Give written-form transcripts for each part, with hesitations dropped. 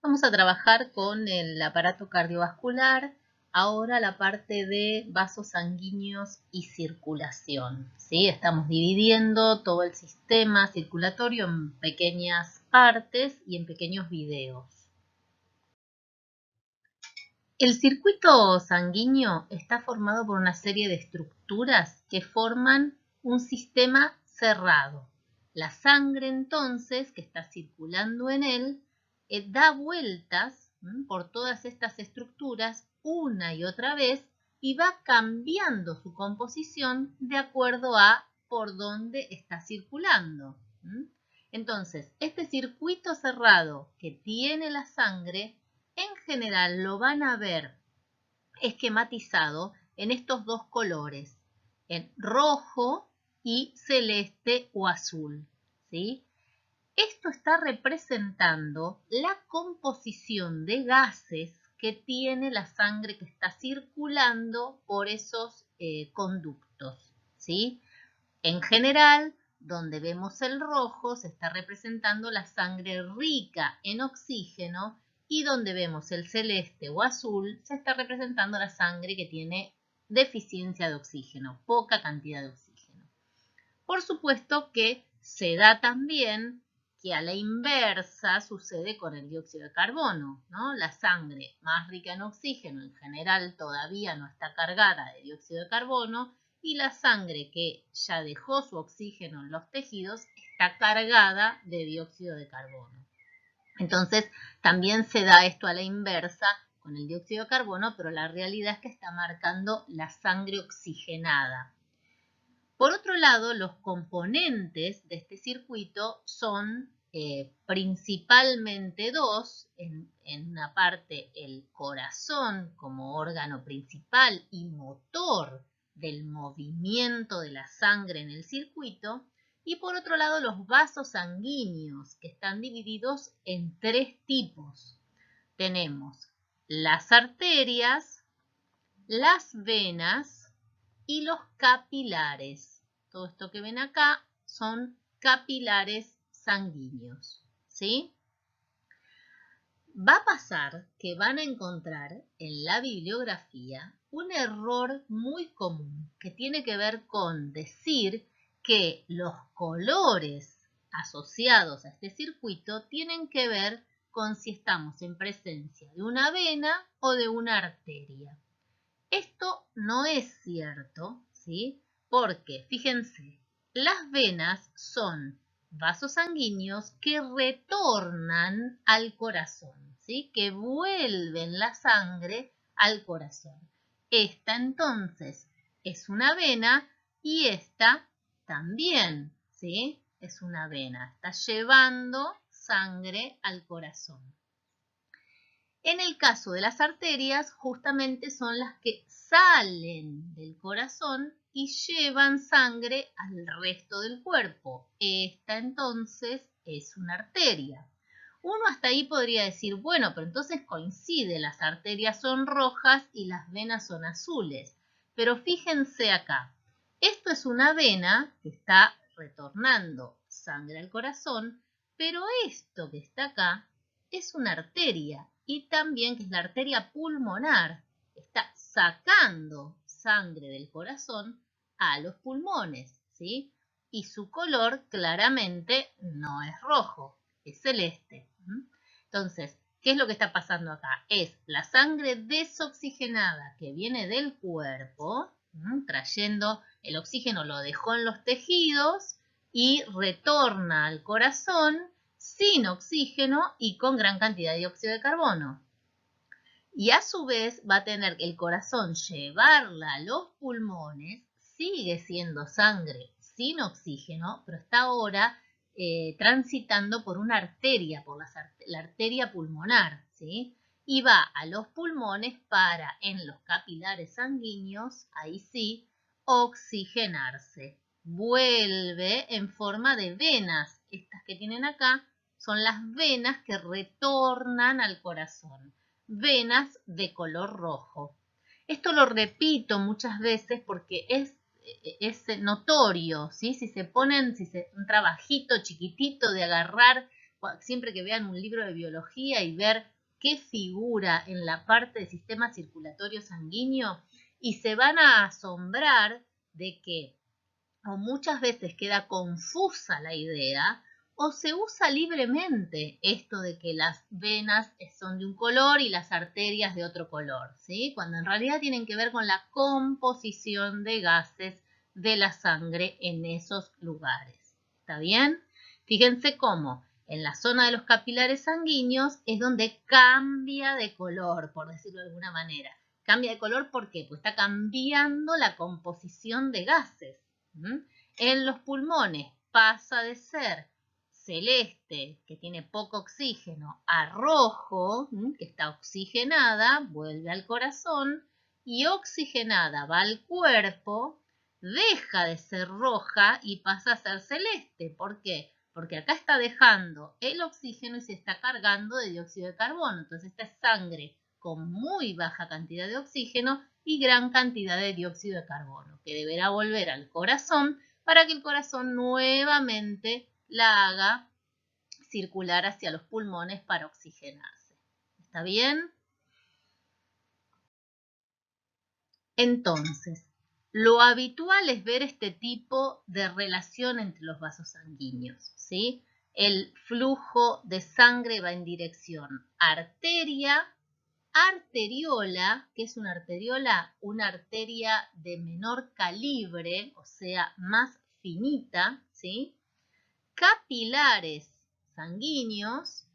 Vamos a trabajar con el aparato cardiovascular, ahora la parte de vasos sanguíneos y circulación, ¿sí? Estamos dividiendo todo el sistema circulatorio en pequeñas partes y en pequeños videos. El circuito sanguíneo está formado por una serie de estructuras que forman un sistema cerrado. La sangre entonces, que está circulando en él, da vueltas por todas estas estructuras una y otra vez y va cambiando su composición de acuerdo a por dónde está circulando. Entonces, este circuito cerrado que tiene la sangre, en general lo van a ver esquematizado en estos dos colores, en rojo y celeste o azul, ¿sí? Esto está representando la composición de gases que tiene la sangre que está circulando por esos conductos, ¿sí? En general, donde vemos el rojo se está representando la sangre rica en oxígeno y donde vemos el celeste o azul se está representando la sangre que tiene deficiencia de oxígeno, poca cantidad de oxígeno. Por supuesto que se da también que a la inversa sucede con el dióxido de carbono, ¿no? La sangre más rica en oxígeno en general todavía no está cargada de dióxido de carbono y la sangre que ya dejó su oxígeno en los tejidos está cargada de dióxido de carbono. Entonces también se da esto a la inversa con el dióxido de carbono, pero la realidad es que está marcando la sangre oxigenada. Por otro lado, los componentes de este circuito son principalmente dos. En una parte el corazón como órgano principal y motor del movimiento de la sangre en el circuito, y por otro lado los vasos sanguíneos, que están divididos en tres tipos. Tenemos las arterias, las venas y los capilares. Todo esto que ven acá son capilares sanguíneos, ¿sí? Va a pasar que van a encontrar en la bibliografía un error muy común que tiene que ver con decir que los colores asociados a este circuito tienen que ver con si estamos en presencia de una vena o de una arteria. Esto no es cierto, ¿sí? Porque, fíjense, las venas son vasos sanguíneos que retornan al corazón, ¿sí? Que vuelven la sangre al corazón. Esta entonces es una vena y esta también, ¿sí? Es una vena, está llevando sangre al corazón. En el caso de las arterias, justamente son las que salen del corazón y llevan sangre al resto del cuerpo. Esta entonces es una arteria. Uno hasta ahí podría decir, bueno, pero entonces coincide, las arterias son rojas y las venas son azules. Pero fíjense acá, esto es una vena que está retornando sangre al corazón, pero esto que está acá es una arteria y también que es la arteria pulmonar. Está sacando sangre del corazón a los pulmones, ¿sí? Y su color claramente no es rojo, es celeste. Entonces, ¿qué es lo que está pasando acá? Es la sangre desoxigenada que viene del cuerpo, trayendo el oxígeno, lo dejó en los tejidos y retorna al corazón sin oxígeno y con gran cantidad de dióxido de carbono. Y a su vez va a tener el corazón llevarla a los pulmones, sigue siendo sangre sin oxígeno, pero está ahora transitando por una arteria, por la arteria pulmonar, ¿sí? Y va a los pulmones para, en los capilares sanguíneos, ahí sí, oxigenarse. Vuelve en forma de venas. Estas que tienen acá son las venas que retornan al corazón. Venas de color rojo. Esto lo repito muchas veces porque es notorio, ¿sí? Si se ponen, un trabajito chiquitito de agarrar siempre que vean un libro de biología y ver qué figura en la parte del sistema circulatorio sanguíneo y se van a asombrar de que o muchas veces queda confusa la idea o se usa libremente esto de que las venas son de un color y las arterias de otro color, ¿sí? Cuando en realidad tienen que ver con la composición de gases de la sangre en esos lugares. ¿Está bien? Fíjense cómo en la zona de los capilares sanguíneos es donde cambia de color, por decirlo de alguna manera. Cambia de color ¿por qué? Pues está cambiando la composición de gases. En los pulmones pasa de ser celeste, que tiene poco oxígeno, a rojo, que está oxigenada, vuelve al corazón, y oxigenada va al cuerpo, deja de ser roja y pasa a ser celeste. ¿Por qué? Porque acá está dejando el oxígeno y se está cargando de dióxido de carbono. Entonces esta es sangre con muy baja cantidad de oxígeno y gran cantidad de dióxido de carbono, que deberá volver al corazón para que el corazón nuevamente la haga circular hacia los pulmones para oxigenarse. ¿Está bien? Entonces, lo habitual es ver este tipo de relación entre los vasos sanguíneos, ¿sí? El flujo de sangre va en dirección arteria, arteriola. ¿Qué es una arteriola? Una arteria de menor calibre, o sea, más finita, ¿sí? Capilares sanguíneos,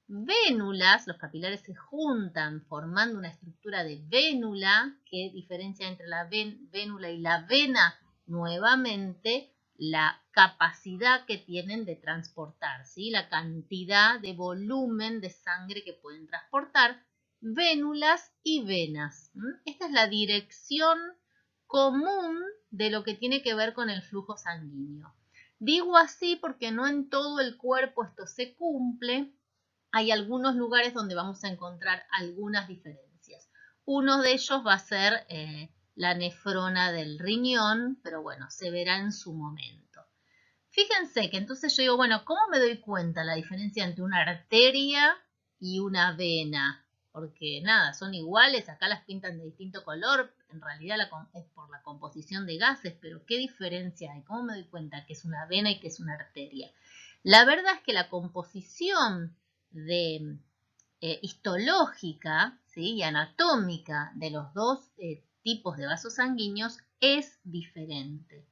vénulas. Los capilares se juntan formando una estructura de vénula. ¿Qué diferencia entre la vénula y la vena? Nuevamente, la capacidad que tienen de transportar, ¿sí? La cantidad de volumen de sangre que pueden transportar. Vénulas y venas. Esta es la dirección común de lo que tiene que ver con el flujo sanguíneo. Digo así porque no en todo el cuerpo esto se cumple. Hay algunos lugares donde vamos a encontrar algunas diferencias. Uno de ellos va a ser la nefrona del riñón, pero bueno, se verá en su momento. Fíjense que entonces yo digo, bueno, ¿cómo me doy cuenta la diferencia entre una arteria y una vena? Porque nada, son iguales, acá las pintan de distinto color, en realidad es por la composición de gases, pero ¿qué diferencia hay? ¿Cómo me doy cuenta que es una vena y que es una arteria? La verdad es que la composición de histológica, ¿sí? Y anatómica de los dos tipos de vasos sanguíneos es diferente.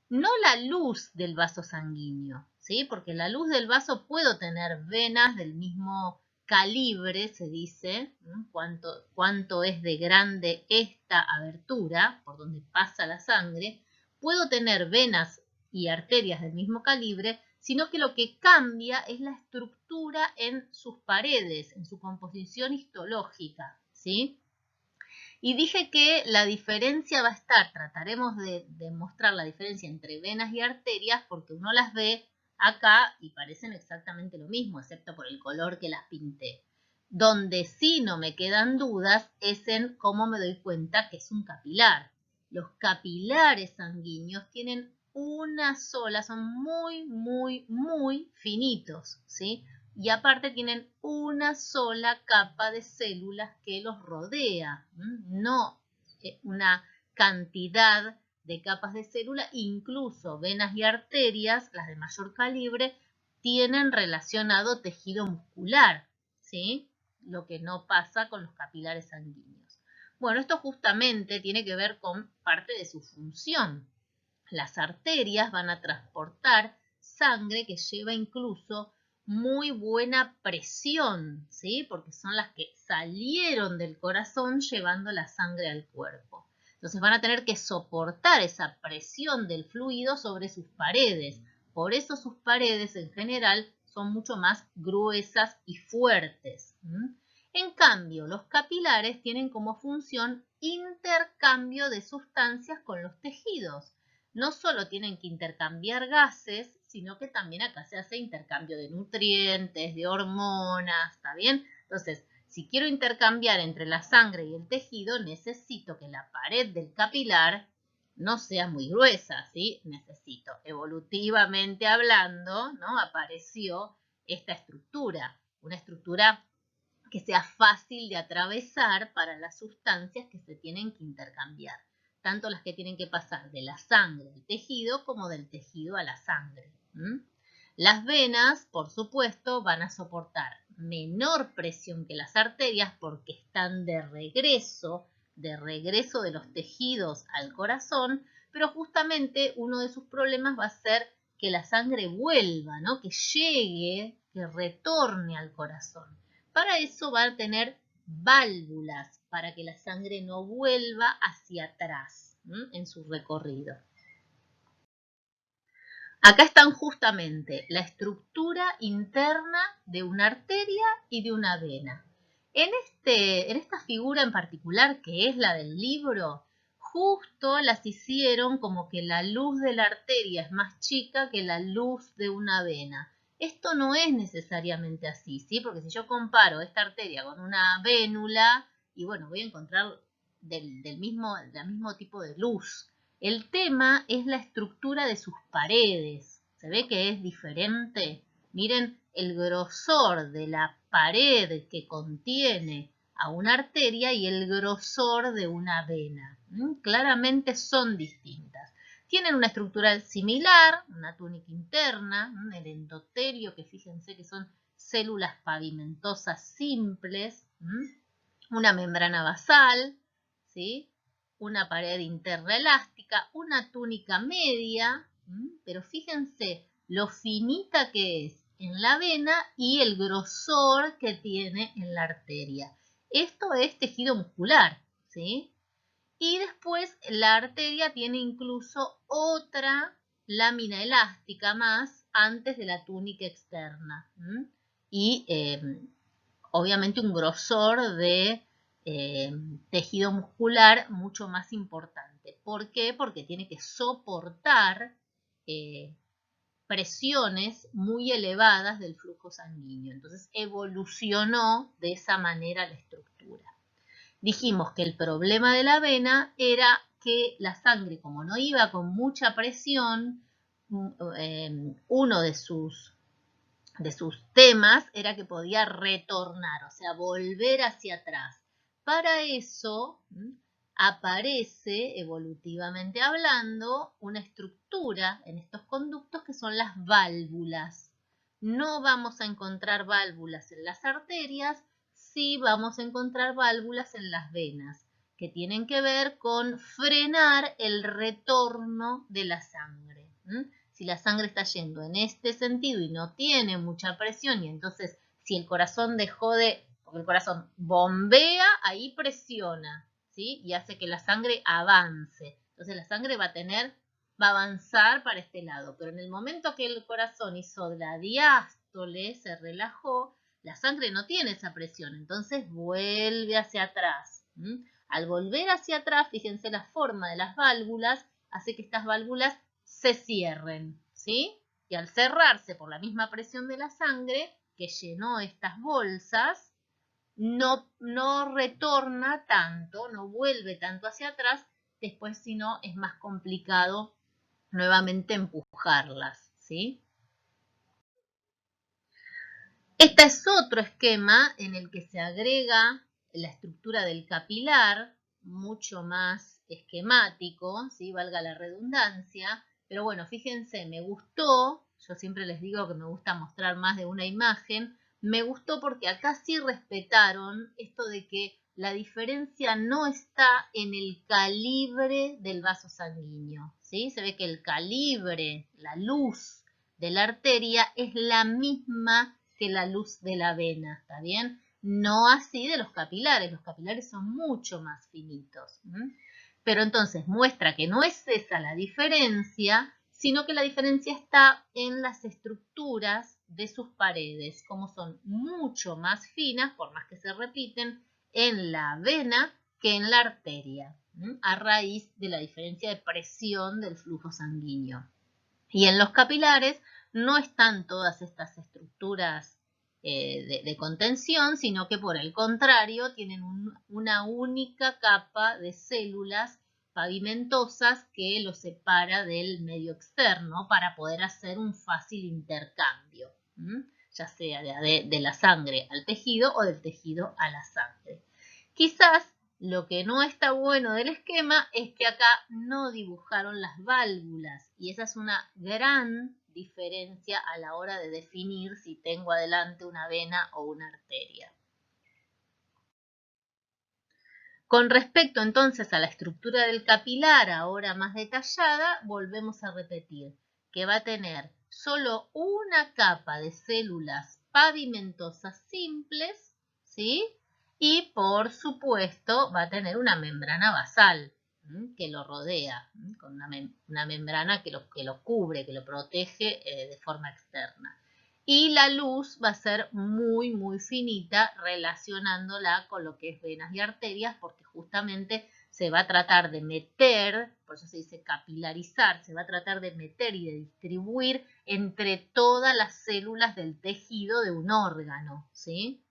No la luz del vaso sanguíneo, ¿sí? Porque la luz del vaso puedo tener venas del mismo calibre, se dice, cuánto es de grande esta abertura por donde pasa la sangre. Puedo tener venas y arterias del mismo calibre, sino que lo que cambia es la estructura en sus paredes, en su composición histológica, ¿sí? Y dije que la diferencia va a estar, trataremos de mostrar la diferencia entre venas y arterias porque uno las ve acá y parecen exactamente lo mismo, excepto por el color que las pinté. Donde sí no me quedan dudas es en cómo me doy cuenta que es un capilar. Los capilares sanguíneos tienen una sola, son muy, muy, muy finitos, ¿sí? Y aparte tienen una sola capa de células que los rodea, no una cantidad de capas de células. Incluso venas y arterias, las de mayor calibre, tienen relacionado tejido muscular, ¿sí? Lo que no pasa con los capilares sanguíneos. Bueno, esto justamente tiene que ver con parte de su función. Las arterias van a transportar sangre que lleva incluso muy buena presión, ¿sí? Porque son las que salieron del corazón llevando la sangre al cuerpo. Entonces van a tener que soportar esa presión del fluido sobre sus paredes. Por eso sus paredes en general son mucho más gruesas y fuertes. En cambio, los capilares tienen como función intercambio de sustancias con los tejidos. No solo tienen que intercambiar gases, sino que también acá se hace intercambio de nutrientes, de hormonas, ¿está bien? Entonces, si quiero intercambiar entre la sangre y el tejido, necesito que la pared del capilar no sea muy gruesa, ¿sí? Necesito, evolutivamente hablando, ¿no? Apareció esta estructura, una estructura que sea fácil de atravesar para las sustancias que se tienen que intercambiar, tanto las que tienen que pasar de la sangre al tejido como del tejido a la sangre. Las venas, por supuesto, van a soportar menor presión que las arterias porque están de regreso de los tejidos al corazón, pero justamente uno de sus problemas va a ser que la sangre vuelva, ¿no? Que llegue, que retorne al corazón. Para eso va a tener válvulas, para que la sangre no vuelva hacia atrás en su recorrido. Acá están justamente la estructura interna de una arteria y de una vena. En esta figura en particular, que es la del libro, justo las hicieron como que la luz de la arteria es más chica que la luz de una vena. Esto no es necesariamente así, ¿sí? Porque si yo comparo esta arteria con una vénula, y bueno, voy a encontrar del mismo tipo de luz. El tema es la estructura de sus paredes. ¿Se ve que es diferente? Miren el grosor de la pared que contiene a una arteria y el grosor de una vena. Claramente son distintas. Tienen una estructura similar, una túnica interna, el endotelio, que fíjense que son células pavimentosas simples, una membrana basal, ¿sí? Una pared interna elástica, una túnica media, pero fíjense lo finita que es en la vena y el grosor que tiene en la arteria. Esto es tejido muscular, ¿sí? Y después la arteria tiene incluso otra lámina elástica más antes de la túnica externa. Y obviamente un grosor de tejido muscular mucho más importante. ¿Por qué? Porque tiene que soportar presiones muy elevadas del flujo sanguíneo. Entonces evolucionó de esa manera la estructura. Dijimos que el problema de la vena era que la sangre, como no iba con mucha presión, uno de sus temas era que podía retornar, o sea, volver hacia atrás. Para eso aparece, evolutivamente hablando, una estructura en estos conductos que son las válvulas. No vamos a encontrar válvulas en las arterias, sí vamos a encontrar válvulas en las venas, que tienen que ver con frenar el retorno de la sangre. Si la sangre está yendo en este sentido y no tiene mucha presión, y entonces si el corazón porque el corazón bombea, ahí presiona, ¿sí? Y hace que la sangre avance. Entonces la sangre va a avanzar para este lado, pero en el momento que el corazón hizo la diástole, se relajó, la sangre no tiene esa presión, entonces vuelve hacia atrás. Al volver hacia atrás, fíjense la forma de las válvulas, hace que estas válvulas se cierren, ¿sí? Y al cerrarse por la misma presión de la sangre que llenó estas bolsas, no retorna tanto, no vuelve tanto hacia atrás, después si no es más complicado nuevamente empujarlas, ¿sí? Este es otro esquema en el que se agrega la estructura del capilar, mucho más esquemático, ¿sí? Valga la redundancia, pero bueno, fíjense, me gustó, yo siempre les digo que me gusta mostrar más de una imagen, me gustó porque acá sí respetaron esto de que la diferencia no está en el calibre del vaso sanguíneo, ¿sí? Se ve que el calibre, la luz de la arteria es la misma que la luz de la vena, ¿está bien? No así de los capilares son mucho más finitos. Pero entonces muestra que no es esa la diferencia, sino que la diferencia está en las estructuras de sus paredes, como son mucho más finas, por más que se repiten, en la vena que en la arteria, a raíz de la diferencia de presión del flujo sanguíneo. Y en los capilares no están todas estas estructuras de contención, sino que por el contrario tienen una única capa de células pavimentosas que los separa del medio externo para poder hacer un fácil intercambio. ya sea de la sangre al tejido o del tejido a la sangre. Quizás lo que no está bueno del esquema es que acá no dibujaron las válvulas y esa es una gran diferencia a la hora de definir si tengo adelante una vena o una arteria. Con respecto entonces a la estructura del capilar, ahora más detallada, volvemos a repetir que va a tener solo una capa de células pavimentosas simples, ¿sí? Y por supuesto va a tener una membrana basal que lo rodea, con una membrana que lo cubre, que lo protege de forma externa. Y la luz va a ser muy, muy finita relacionándola con lo que es venas y arterias, porque justamente se va a tratar de meter, por eso se dice capilarizar, se va a tratar de meter y de distribuir entre todas las células del tejido de un órgano, ¿sí?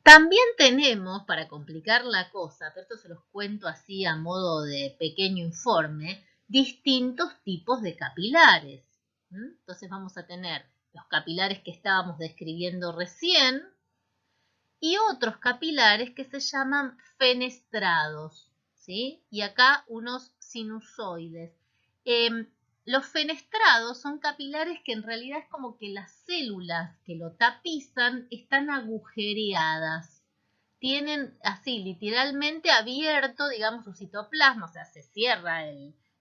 También tenemos, para complicar la cosa, pero esto se los cuento así a modo de pequeño informe, distintos tipos de capilares. Entonces vamos a tener los capilares que estábamos describiendo recién y otros capilares que se llaman fenestrados, ¿sí? Y acá unos sinusoides. Los fenestrados son capilares que en realidad es como que las células que lo tapizan están agujereadas. Tienen así literalmente abierto, digamos, su citoplasma, o sea, se cierra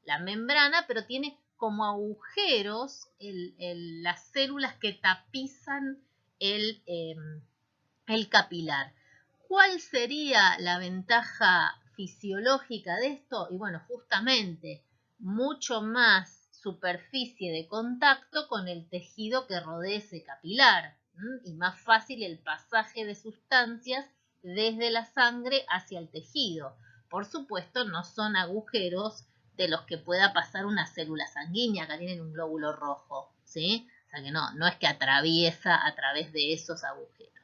la membrana, pero tiene como agujeros las células que tapizan el capilar. ¿Cuál sería la ventaja fisiológica de esto? Y bueno, justamente mucho más superficie de contacto con el tejido que rodea ese capilar y más fácil el pasaje de sustancias desde la sangre hacia el tejido. Por supuesto, no son agujeros de los que pueda pasar una célula sanguínea, que tienen un glóbulo rojo, ¿sí? O sea que no es que atraviesa a través de esos agujeros.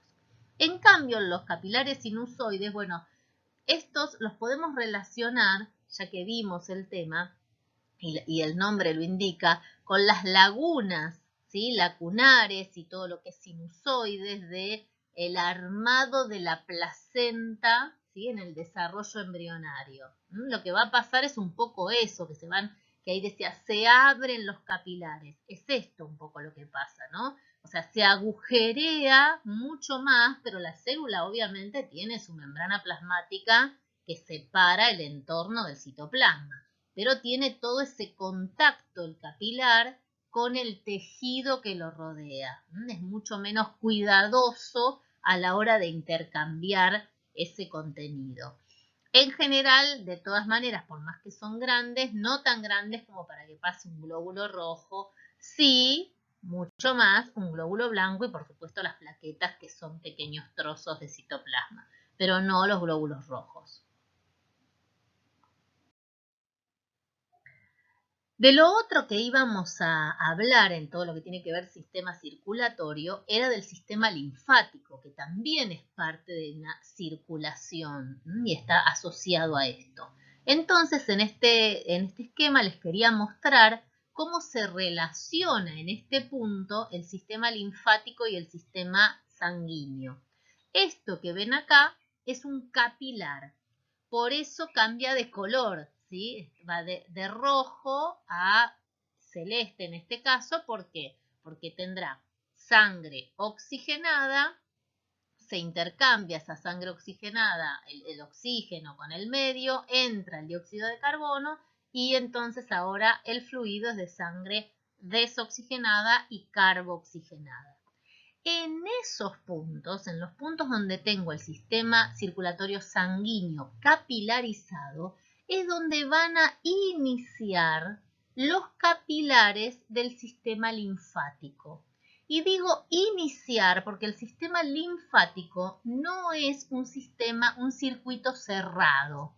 En cambio, los capilares sinusoides, bueno, estos los podemos relacionar, ya que vimos el tema, y el nombre lo indica, con las lagunas, ¿sí? Lacunares y todo lo que es sinusoides de el armado de la placenta, ¿sí? En el desarrollo embrionario. Lo que va a pasar es un poco eso, que ahí decía, se abren los capilares. Es esto un poco lo que pasa, ¿no? O sea, se agujerea mucho más, pero la célula obviamente tiene su membrana plasmática que separa el entorno del citoplasma, pero tiene todo ese contacto el capilar con el tejido que lo rodea. Es mucho menos cuidadoso a la hora de intercambiar ese contenido. En general, de todas maneras, por más que son grandes, no tan grandes como para que pase un glóbulo rojo, sí, mucho más un glóbulo blanco y por supuesto las plaquetas que son pequeños trozos de citoplasma, pero no los glóbulos rojos. De lo otro que íbamos a hablar en todo lo que tiene que ver sistema circulatorio era del sistema linfático, que también es parte de una circulación y está asociado a esto. Entonces, en este esquema les quería mostrar cómo se relaciona en este punto el sistema linfático y el sistema sanguíneo. Esto que ven acá es un capilar. Por eso cambia de color, ¿sí? Va de rojo a celeste en este caso. ¿Por qué? Porque tendrá sangre oxigenada, se intercambia esa sangre oxigenada, el oxígeno con el medio, entra el dióxido de carbono y entonces ahora el fluido es de sangre desoxigenada y carbooxigenada. En esos puntos, en los puntos donde tengo el sistema circulatorio sanguíneo capilarizado, es donde van a iniciar los capilares del sistema linfático. Y digo iniciar porque el sistema linfático no es un circuito cerrado.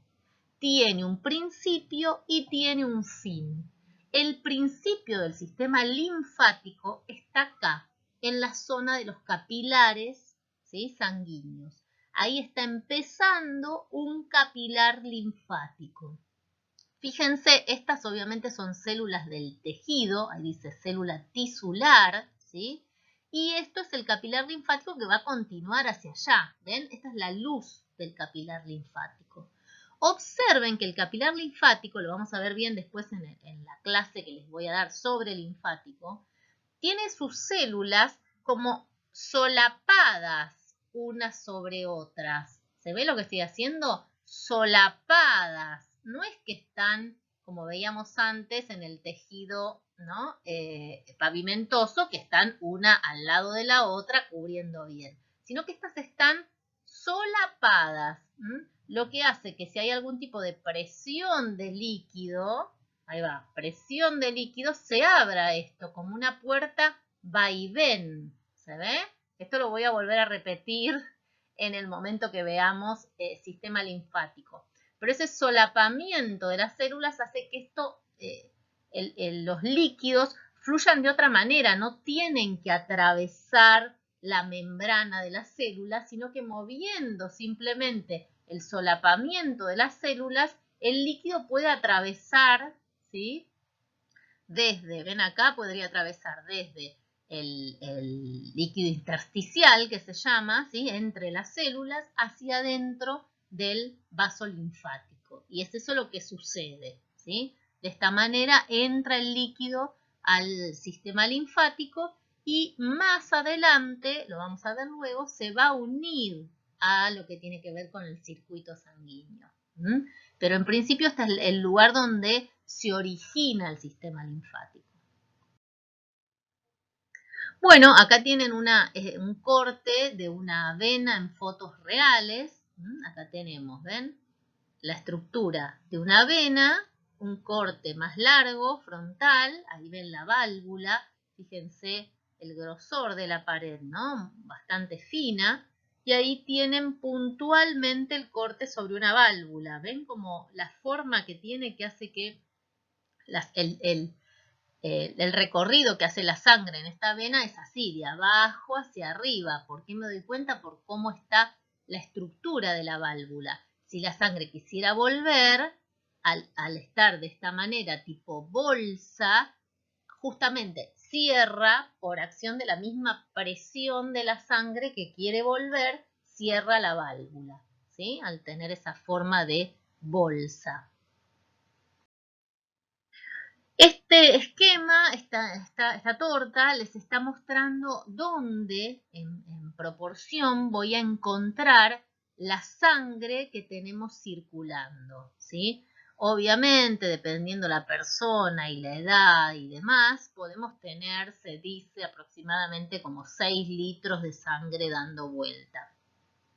Tiene un principio y tiene un fin. El principio del sistema linfático está acá, en la zona de los capilares, ¿sí? Sanguíneos. Ahí está empezando un capilar linfático. Fíjense, estas obviamente son células del tejido, ahí dice célula tisular, ¿sí? Y esto es el capilar linfático que va a continuar hacia allá, ¿ven? Esta es la luz del capilar linfático. Observen que el capilar linfático, lo vamos a ver bien después en la clase que les voy a dar sobre el linfático, tiene sus células como solapadas unas sobre otras. ¿Se ve lo que estoy haciendo? Solapadas. No es que están, como veíamos antes, en el tejido, ¿no? Pavimentoso, que están una al lado de la otra cubriendo bien, sino que estas están solapadas, lo que hace que si hay algún tipo de presión de líquido, ahí va, presión de líquido, se abra esto como una puerta vaivén. ¿Se ve? Esto lo voy a volver a repetir en el momento que veamos sistema linfático. Pero ese solapamiento de las células hace que esto, los líquidos fluyan de otra manera, no tienen que atravesar la membrana de las células, sino que moviendo simplemente el solapamiento de las células, el líquido puede atravesar, ¿sí? Ven acá, podría atravesar desde el líquido intersticial, que se llama, ¿sí? Entre las células, hacia adentro del vaso linfático. Y es eso lo que sucede, ¿sí? De esta manera entra el líquido al sistema linfático y más adelante, lo vamos a ver luego, se va a unir a lo que tiene que ver con el circuito sanguíneo. Pero en principio este es el lugar donde se origina el sistema linfático. Bueno, acá tienen un corte de una vena en fotos reales. Acá tenemos, ¿ven? La estructura de una vena, un corte más largo, frontal. Ahí ven la válvula. Fíjense el grosor de la pared, ¿no? Bastante fina. Y ahí tienen puntualmente el corte sobre una válvula. ¿Ven como la forma que tiene que hace que el recorrido que hace la sangre en esta vena es así, de abajo hacia arriba? ¿Por qué me doy cuenta? Por cómo está la estructura de la válvula. Si la sangre quisiera volver, al estar de esta manera tipo bolsa, justamente cierra por acción de la misma presión de la sangre que quiere volver, cierra la válvula, ¿sí? Al tener esa forma de bolsa. Este esquema, esta torta, les está mostrando dónde en proporción voy a encontrar la sangre que tenemos circulando, ¿sí? Obviamente, dependiendo la persona y la edad y demás, podemos tener, se dice, aproximadamente como 6 litros de sangre dando vuelta.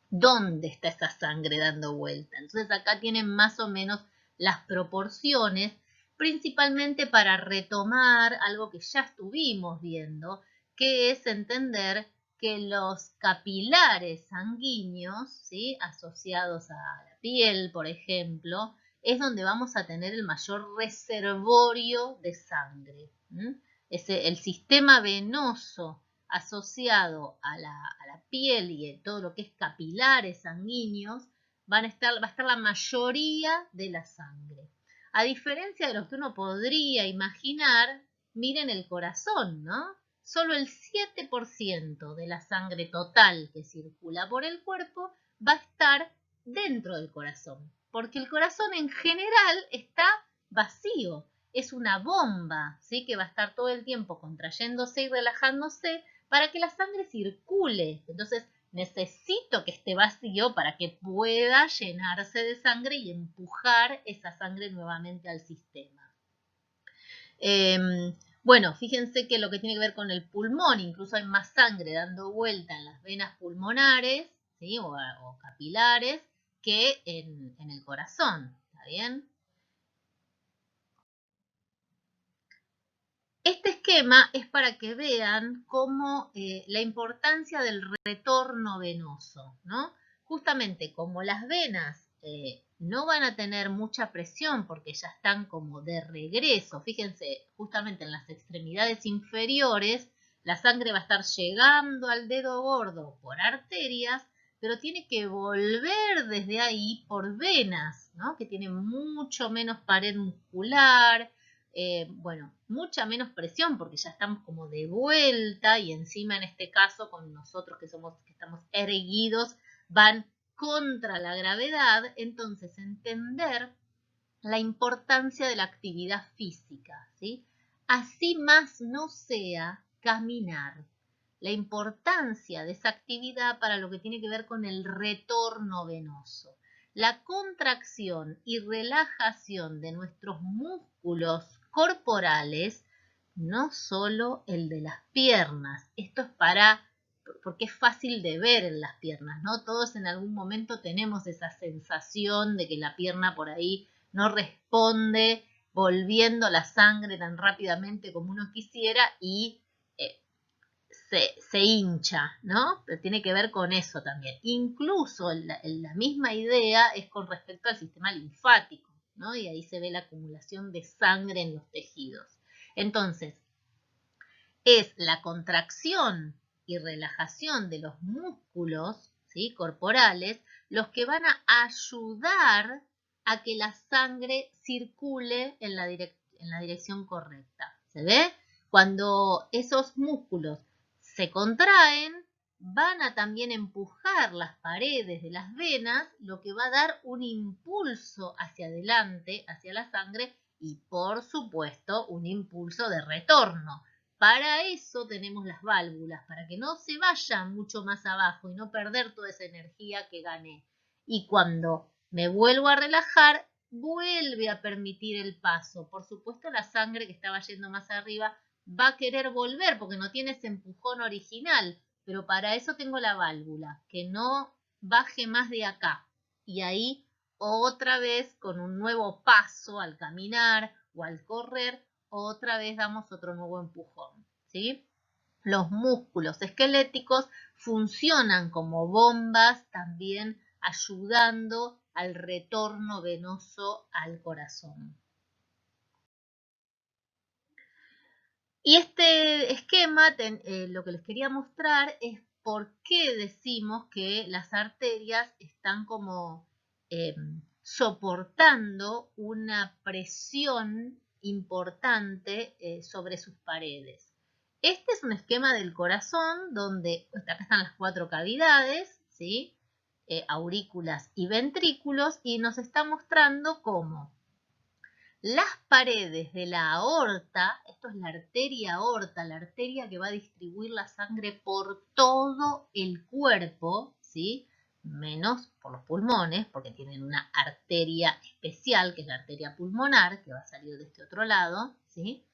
¿Dónde está esa sangre dando vuelta? Entonces acá tienen más o menos las proporciones, principalmente para retomar algo que ya estuvimos viendo, que es entender que los capilares sanguíneos, ¿sí? Asociados a la piel, por ejemplo, es donde vamos a tener el mayor reservorio de sangre. El sistema venoso asociado a la piel y todo lo que es capilares sanguíneos, va a estar la mayoría de la sangre. A diferencia de lo que uno podría imaginar, miren el corazón, ¿no? Solo el 7% de la sangre total que circula por el cuerpo va a estar dentro del corazón, porque el corazón en general está vacío. Es una bomba, ¿sí? Que va a estar todo el tiempo contrayéndose y relajándose para que la sangre circule. Entonces necesito que esté vacío para que pueda llenarse de sangre y empujar esa sangre nuevamente al sistema. Bueno, fíjense que lo que tiene que ver con el pulmón, incluso hay más sangre dando vuelta en las venas pulmonares, ¿sí? o capilares que en el corazón. ¿Está bien? Este esquema es para que vean cómo la importancia del retorno venoso, ¿no? Justamente como las venas no van a tener mucha presión porque ya están como de regreso, fíjense, justamente en las extremidades inferiores, la sangre va a estar llegando al dedo gordo por arterias, pero tiene que volver desde ahí por venas, ¿no? Que tiene mucho menos pared muscular, bueno, mucha menos presión porque ya estamos como de vuelta y encima en este caso con nosotros que estamos erguidos van contra la gravedad. Entonces entender la importancia de la actividad física, ¿sí? Así más no sea caminar. La importancia de esa actividad para lo que tiene que ver con el retorno venoso. La contracción y relajación de nuestros músculos corporales, no solo el de las piernas. Esto es porque es fácil de ver en las piernas, ¿no? Todos en algún momento tenemos esa sensación de que la pierna por ahí no responde volviendo la sangre tan rápidamente como uno quisiera y se hincha, ¿no? Pero tiene que ver con eso también. Incluso la misma idea es con respecto al sistema linfático, ¿no? Y ahí se ve la acumulación de sangre en los tejidos. Entonces, es la contracción y relajación de los músculos, ¿sí?, corporales, los que van a ayudar a que la sangre circule en la dirección correcta. ¿Se ve? Cuando esos músculos se contraen, van a también empujar las paredes de las venas, lo que va a dar un impulso hacia adelante, hacia la sangre, y por supuesto un impulso de retorno. Para eso tenemos las válvulas, para que no se vaya mucho más abajo y no perder toda esa energía que gané. Y cuando me vuelvo a relajar, vuelve a permitir el paso. Por supuesto, la sangre que estaba yendo más arriba va a querer volver porque no tiene ese empujón original, pero para eso tengo la válvula, que no baje más de acá. Y ahí otra vez con un nuevo paso al caminar o al correr, otra vez damos otro nuevo empujón, ¿sí? Los músculos esqueléticos funcionan como bombas también ayudando al retorno venoso al corazón. Y este esquema, lo que les quería mostrar es por qué decimos que las arterias están como soportando una presión importante sobre sus paredes. Este es un esquema del corazón donde acá están las 4 cavidades, ¿sí? Aurículas y ventrículos, y nos está mostrando cómo las paredes de la aorta, esto es la arteria aorta, la arteria que va a distribuir la sangre por todo el cuerpo, ¿sí?, menos por los pulmones, porque tienen una arteria especial, que es la arteria pulmonar, que va a salir de este otro lado, ¿sí?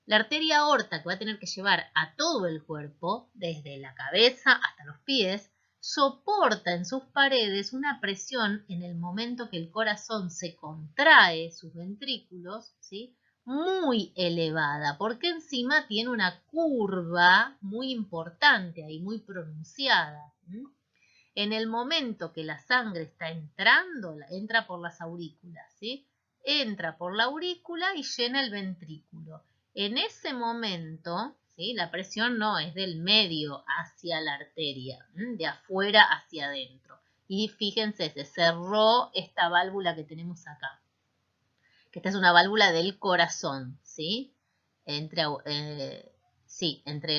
La arteria aorta, que va a tener que llevar a todo el cuerpo, desde la cabeza hasta los pies, soporta en sus paredes una presión en el momento que el corazón se contrae, sus ventrículos, ¿sí?, muy elevada, porque encima tiene una curva muy importante ahí, muy pronunciada. En el momento que la sangre está entrando, entra por las aurículas, ¿sí?, entra por la aurícula y llena el ventrículo. En ese momento, ¿sí?, la presión no es del medio hacia la arteria, de afuera hacia adentro. Y fíjense, se cerró esta válvula que tenemos acá, que esta es una válvula del corazón, ¿sí? Entre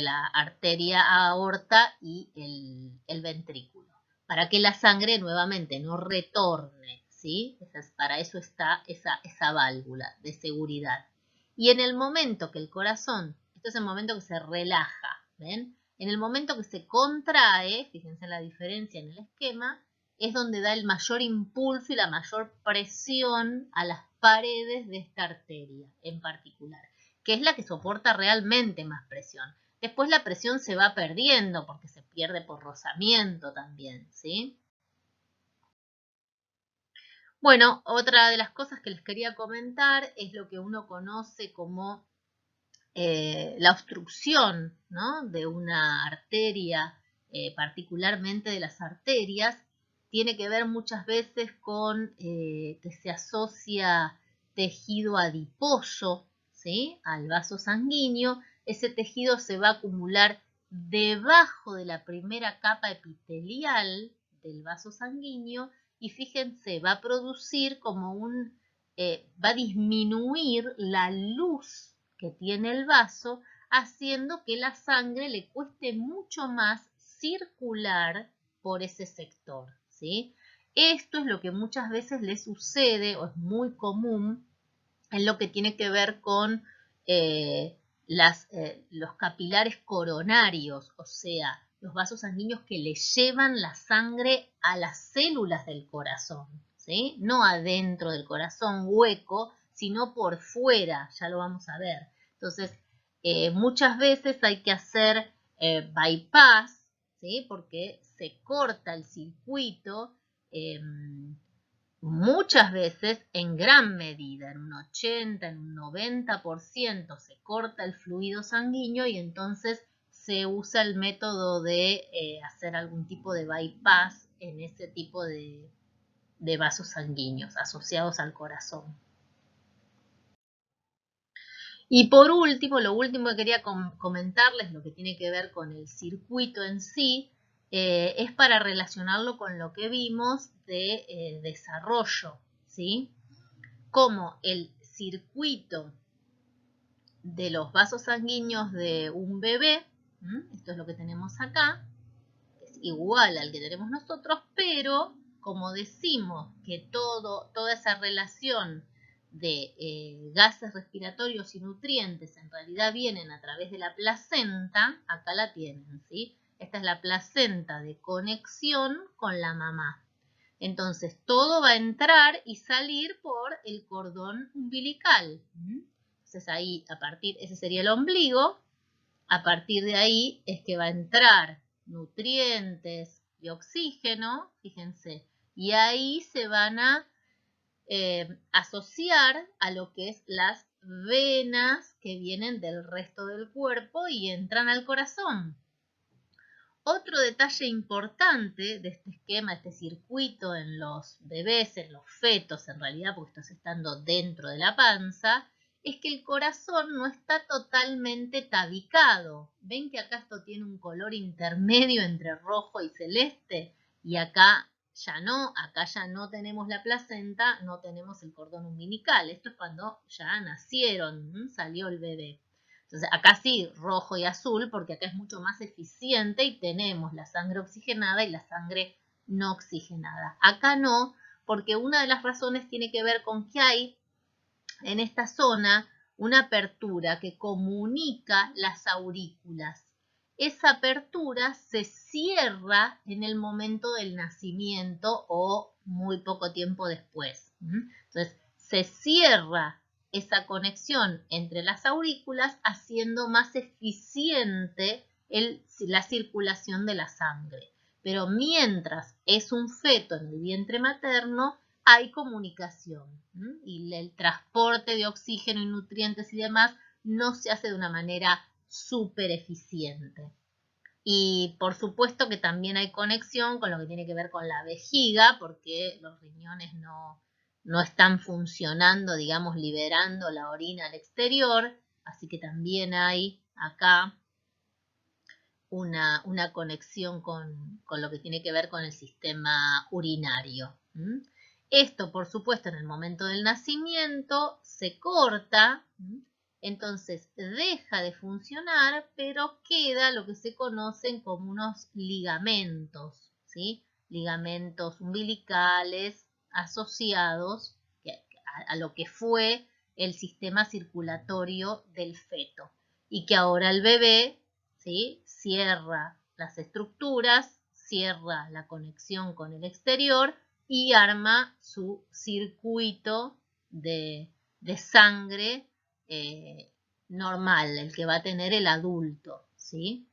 la arteria aorta y el ventrículo, para que la sangre nuevamente no retorne, ¿sí? Para eso está esa válvula de seguridad. Y en el momento que el corazón, esto es el momento que se relaja, ¿ven? En el momento que se contrae, fíjense la diferencia en el esquema, es donde da el mayor impulso y la mayor presión a las paredes de esta arteria en particular, que es la que soporta realmente más presión. Después la presión se va perdiendo porque se pierde por rozamiento también, ¿sí? Bueno, otra de las cosas que les quería comentar es lo que uno conoce como la obstrucción, ¿no?, de una arteria, particularmente de las arterias, tiene que ver muchas veces con que se asocia tejido adiposo, ¿sí?, al vaso sanguíneo. Ese tejido se va a acumular debajo de la primera capa epitelial del vaso sanguíneo y fíjense, va a producir como va a disminuir la luz que tiene el vaso, haciendo que la sangre le cueste mucho más circular por ese sector, ¿sí? Esto es lo que muchas veces le sucede o es muy común en lo que tiene que ver con los capilares coronarios, o sea, los vasos sanguíneos que le llevan la sangre a las células del corazón, ¿sí? No adentro del corazón hueco, sino por fuera, ya lo vamos a ver. Entonces, muchas veces hay que hacer bypass, ¿sí? Porque se corta el circuito, muchas veces, en gran medida, en un 80, en un 90%, se corta el fluido sanguíneo y entonces se usa el método de hacer algún tipo de bypass en ese tipo de vasos sanguíneos asociados al corazón. Y por último, lo último que quería comentarles, lo que tiene que ver con el circuito en sí, es para relacionarlo con lo que vimos de desarrollo, ¿sí? Como el circuito de los vasos sanguíneos de un bebé, esto es lo que tenemos acá, es igual al que tenemos nosotros, pero como decimos que toda esa relación de gases respiratorios y nutrientes en realidad vienen a través de la placenta, acá la tienen, ¿sí? Esta es la placenta de conexión con la mamá. Entonces todo va a entrar y salir por el cordón umbilical. Entonces ahí, ese sería el ombligo. A partir de ahí es que va a entrar nutrientes y oxígeno, fíjense, y ahí se van a asociar a lo que es las venas que vienen del resto del cuerpo y entran al corazón. Otro detalle importante de este esquema, este circuito en los bebés, en los fetos en realidad, porque estás estando dentro de la panza, es que el corazón no está totalmente tabicado. ¿Ven que acá esto tiene un color intermedio entre rojo y celeste? Y acá ya no tenemos la placenta, no tenemos el cordón umbilical. Esto es cuando ya nacieron, salió el bebé. Entonces, acá sí, rojo y azul, porque acá es mucho más eficiente y tenemos la sangre oxigenada y la sangre no oxigenada. Acá no, porque una de las razones tiene que ver con que hay en esta zona una apertura que comunica las aurículas. Esa apertura se cierra en el momento del nacimiento o muy poco tiempo después. Entonces, se cierra esa conexión entre las aurículas, haciendo más eficiente la circulación de la sangre. Pero mientras es un feto en el vientre materno, hay comunicación y el transporte de oxígeno y nutrientes y demás no se hace de una manera súper eficiente. Y por supuesto que también hay conexión con lo que tiene que ver con la vejiga, porque los riñones no están funcionando, digamos, liberando la orina al exterior, así que también hay acá una conexión con lo que tiene que ver con el sistema urinario. Esto, por supuesto, en el momento del nacimiento se corta, entonces deja de funcionar, pero queda lo que se conocen como unos ligamentos, ¿sí? Ligamentos umbilicales asociados a lo que fue el sistema circulatorio del feto y que ahora el bebé, ¿sí?, cierra las estructuras, cierra la conexión con el exterior y arma su circuito de sangre normal, el que va a tener el adulto, ¿sí?